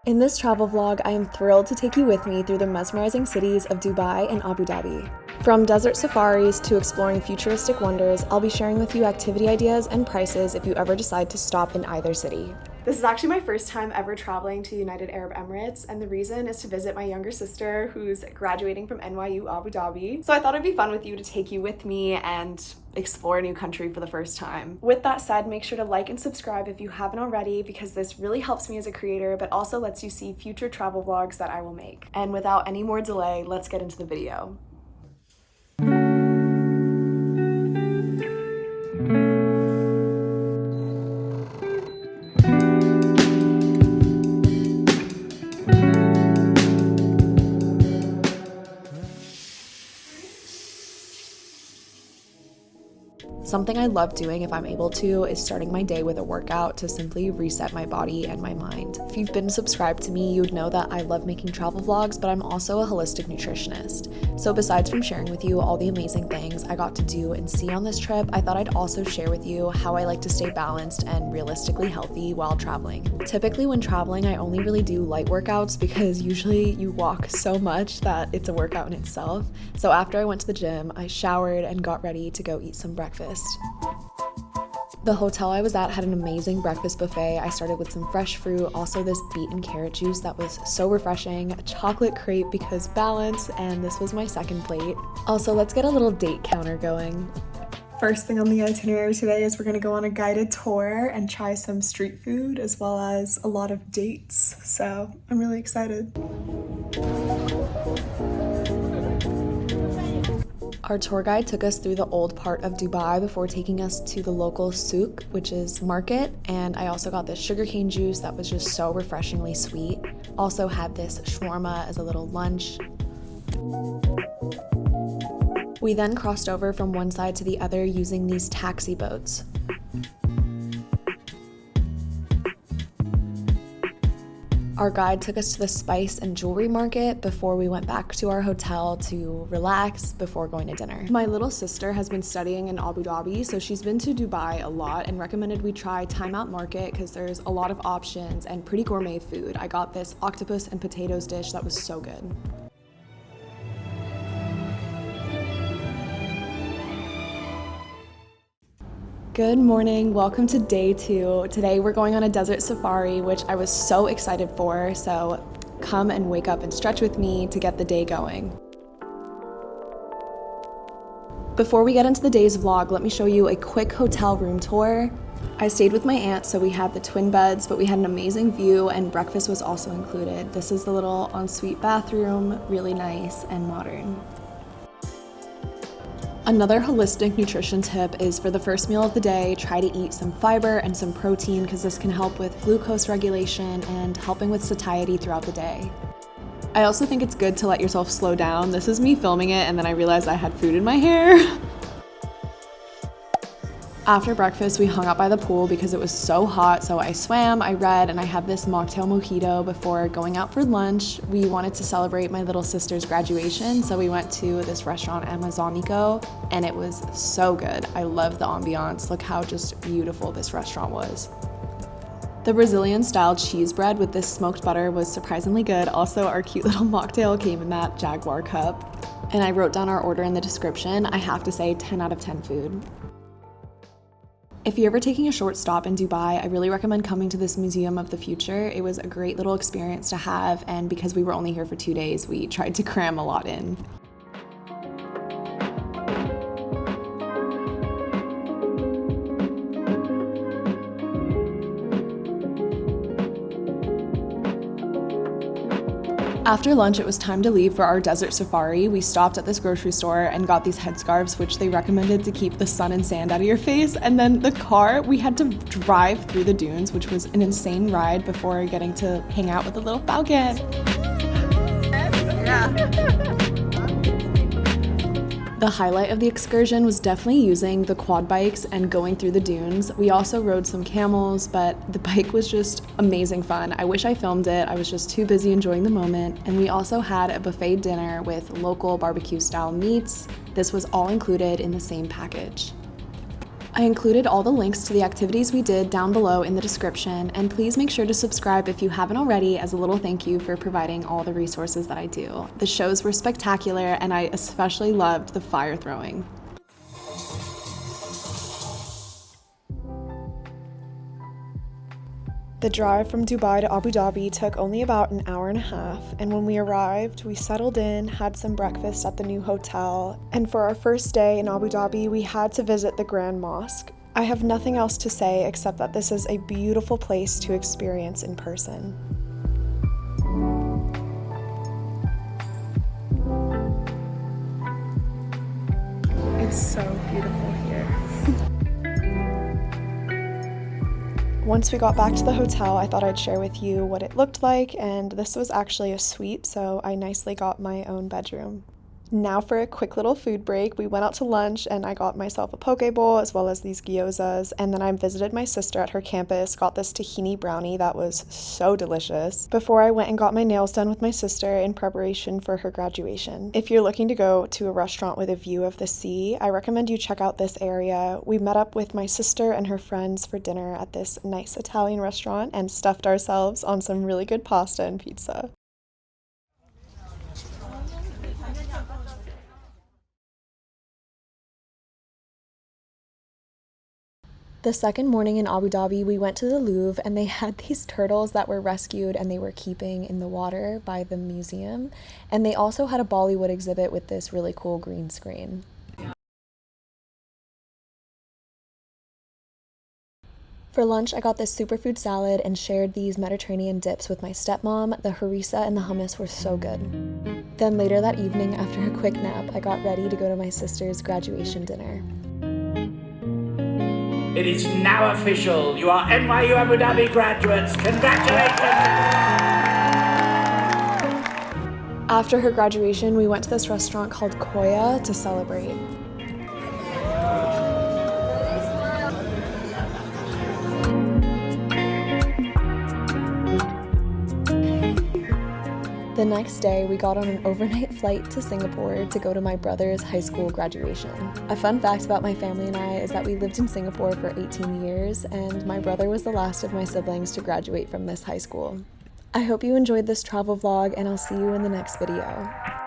In this travel vlog, I am thrilled to take you with me through the mesmerizing cities of Dubai and Abu Dhabi. From desert safaris to exploring futuristic wonders, I'll be sharing with you activity ideas and prices if you ever decide to stop in either city. This is actually my first time ever traveling to United Arab Emirates, and the reason is to visit my younger sister who's graduating from NYU Abu Dhabi. So I thought it'd be fun with you to take you with me and explore a new country for the first time. With that said, make sure to like and subscribe if you haven't already, because this really helps me as a creator, but also lets you see future travel vlogs that I will make. And without any more delay, let's get into the video. Something I love doing if I'm able to is starting my day with a workout to simply reset my body and my mind. If you've been subscribed to me, you'd know that I love making travel vlogs, but I'm also a holistic nutritionist. So besides from sharing with you all the amazing things I got to do and see on this trip, I thought I'd also share with you how I like to stay balanced and realistically healthy while traveling. Typically when traveling, I only really do light workouts because usually you walk so much that it's a workout in itself. So after I went to the gym, I showered and got ready to go eat some breakfast. The hotel I was at had an amazing breakfast buffet. I started with some fresh fruit, also this beet and carrot juice that was so refreshing, a chocolate crepe because balance, and this was my second plate. Also, let's get a little date counter going. First thing on the itinerary today is we're gonna go on a guided tour and try some street food as well as a lot of dates. So I'm really excited. Our tour guide took us through the old part of Dubai before taking us to the local souk, which is market, and I also got this sugarcane juice that was just so refreshingly sweet. Also had this shawarma as a little lunch. We then crossed over from one side to the other using these taxi boats. Our guide took us to the spice and jewelry market before we went back to our hotel to relax before going to dinner. My little sister has been studying in Abu Dhabi, so she's been to Dubai a lot and recommended we try Time Out Market because there's a lot of options and pretty gourmet food. I got this octopus and potatoes dish that was so good. Good morning, welcome to day 2. Today we're going on a desert safari, which I was so excited for, so come and wake up and stretch with me to get the day going. Before we get into the day's vlog, let me show you a quick hotel room tour. I stayed with my aunt, so we had the twin beds, but we had an amazing view and breakfast was also included. This is the little ensuite bathroom, really nice and modern. Another holistic nutrition tip is for the first meal of the day, try to eat some fiber and some protein because this can help with glucose regulation and helping with satiety throughout the day. I also think it's good to let yourself slow down. This is me filming it and then I realized I had food in my hair. After breakfast, we hung out by the pool because it was so hot, so I swam, I read, and I had this mocktail mojito before going out for lunch. We wanted to celebrate my little sister's graduation, so we went to this restaurant, Amazónica, and it was so good. I love the ambiance. Look how just beautiful this restaurant was. The Brazilian-style cheese bread with this smoked butter was surprisingly good. Also, our cute little mocktail came in that Jaguar cup. And I wrote down our order in the description. I have to say 10 out of 10 food. If you're ever taking a short stop in Dubai, I really recommend coming to this Museum of the Future. It was a great little experience to have, and because we were only here for 2 days, we tried to cram a lot in. After lunch, it was time to leave for our desert safari. We stopped at this grocery store and got these headscarves, which they recommended to keep the sun and sand out of your face. And then the car, we had to drive through the dunes, which was an insane ride before getting to hang out with the little falcon. Yeah. The highlight of the excursion was definitely using the quad bikes and going through the dunes. We also rode some camels, but the bike was just amazing fun. I wish I filmed it. I was just too busy enjoying the moment. And we also had a buffet dinner with local barbecue style meats. This was all included in the same package. I included all the links to the activities we did down below in the description, and please make sure to subscribe if you haven't already as a little thank you for providing all the resources that I do. The shows were spectacular, and I especially loved the fire throwing. The drive from Dubai to Abu Dhabi took only about an hour and a half, and when we arrived, we settled in, had some breakfast at the new hotel, and for our first day in Abu Dhabi, we had to visit the Grand Mosque. I have nothing else to say except that this is a beautiful place to experience in person. It's so beautiful here. Once we got back to the hotel, I thought I'd share with you what it looked like, and this was actually a suite, so I nicely got my own bedroom. Now for a quick little food break, we went out to lunch and I got myself a poke bowl as well as these gyozas, and then I visited my sister at her campus, got this tahini brownie that was so delicious, before I went and got my nails done with my sister in preparation for her graduation. If you're looking to go to a restaurant with a view of the sea, I recommend you check out this area. We met up with my sister and her friends for dinner at this nice Italian restaurant and stuffed ourselves on some really good pasta and pizza. The second morning in Abu Dhabi, we went to the Louvre and they had these turtles that were rescued and they were keeping in the water by the museum. And they also had a Bollywood exhibit with this really cool green screen. For lunch, I got this superfood salad and shared these Mediterranean dips with my stepmom. The harissa and the hummus were so good. Then later that evening, after a quick nap, I got ready to go to my sister's graduation dinner. It is now official. You are NYU Abu Dhabi graduates. Congratulations! After her graduation, we went to this restaurant called Koya to celebrate. The next day, we got on an overnight flight to Singapore to go to my brother's high school graduation. A fun fact about my family and I is that we lived in Singapore for 18 years, and my brother was the last of my siblings to graduate from this high school. I hope you enjoyed this travel vlog, and I'll see you in the next video.